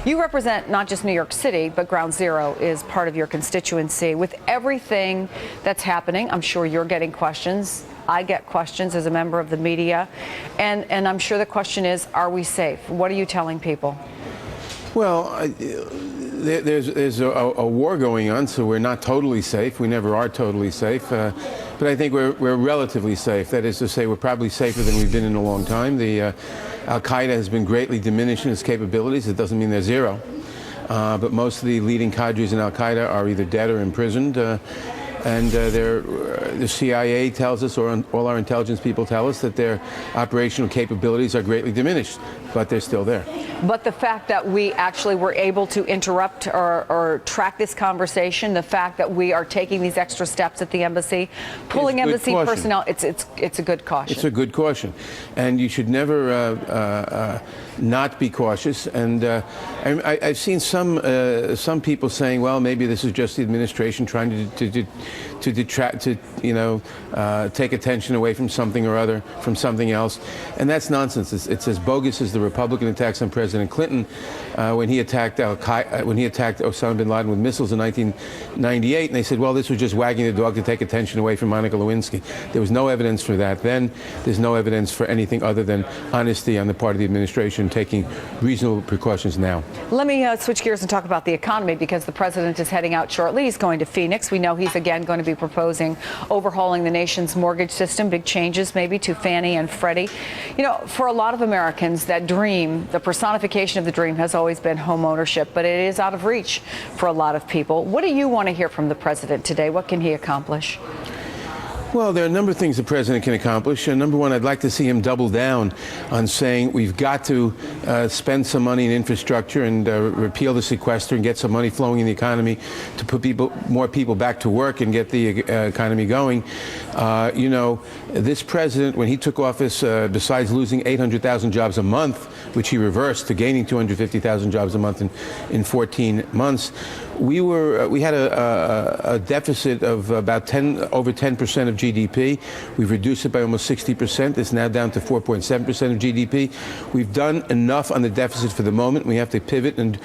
You represent not just New York City, but Ground Zero is part of your constituency. With everything that's happening, I'm sure you're getting questions. I get questions as a member of the media. And I'm sure the question is, are we safe? What are you telling people? Well, there's a war going on, so we're not totally safe. We never are totally safe. But I think we're relatively safe. That is to say, we're probably safer than we've been in a long time. The Al-Qaeda has been greatly diminished in its capabilities. It doesn't mean they're zero. But most of the leading cadres in Al-Qaeda are either dead or imprisoned. And the CIA tells us, or all our intelligence people tell us, that their operational capabilities are greatly diminished, but they're still there. But the fact that we actually were able to interrupt or track this conversation, the fact that we are taking these extra steps at the embassy, pulling embassy personnel, it's a good caution. It's a good caution, and you should never not be cautious. And I've seen some people saying, well, maybe this is just the administration trying to detract, take attention away from something or other, from something else, and that's nonsense. It's as bogus as the Republican attacks on President Clinton when he attacked Osama bin Laden with missiles in 1998, and they said, well, this was just wagging the dog to take attention away from Monica Lewinsky. There was no evidence for that then. There's no evidence for anything other than honesty on the part of the administration, taking reasonable precautions now. Let me switch gears and talk about the economy, because the president is heading out shortly. He's going to Phoenix. We know he's again going to be proposing overhauling the nation's mortgage system, big changes maybe to Fannie and Freddie. You know, for a lot of Americans, that dream, the personification of the dream, has always been home ownership, but it is out of reach for a lot of people. What do you want to hear from the president today? What can he accomplish? Well, there are a number of things the president can accomplish. Number one, I'd like to see him double down on saying we've got to spend some money in infrastructure and repeal the sequester and get some money flowing in the economy to put more people back to work and get the economy going. This president, when he took office, besides losing 800,000 jobs a month, which he reversed to gaining 250,000 jobs a month in 14 months, we had a deficit of about over 10% of GDP. We've reduced it by almost 60%. It's now down to 4.7% of GDP. We've done enough on the deficit for the moment. We have to pivot and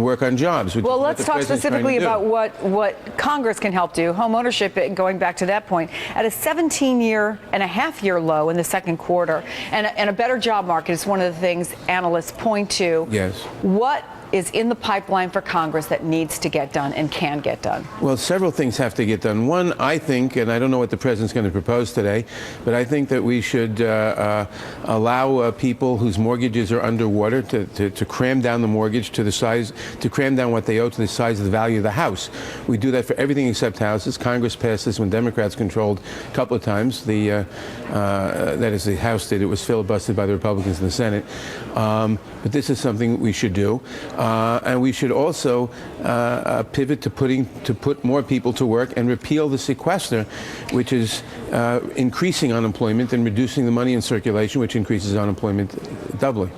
work on jobs. Well, let's talk specifically about what Congress can help do. Home ownership, going back to that point, at a 17.5-year low in the second quarter, and a better job market is one of the things analysts point to. Yes. What is in the pipeline for Congress that needs to get done and can get done? Well, several things have to get done. One, I think, and I don't know what the president's going to propose today, but I think that we should allow people whose mortgages are underwater to cram down the mortgage to the size, to cram down what they owe to the size of the value of the house. We do that for everything except houses. Congress passed this when Democrats controlled a couple of times. That is, the House did. It was filibustered by the Republicans in the Senate. But this is something we should do. And we should also pivot to put more people to work and repeal the sequester, which is increasing unemployment, and reducing the money in circulation, which increases unemployment doubly.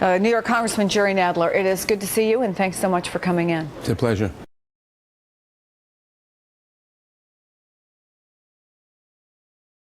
New York Congressman Jerrold Nadler, it is good to see you, and thanks so much for coming in. It's a pleasure.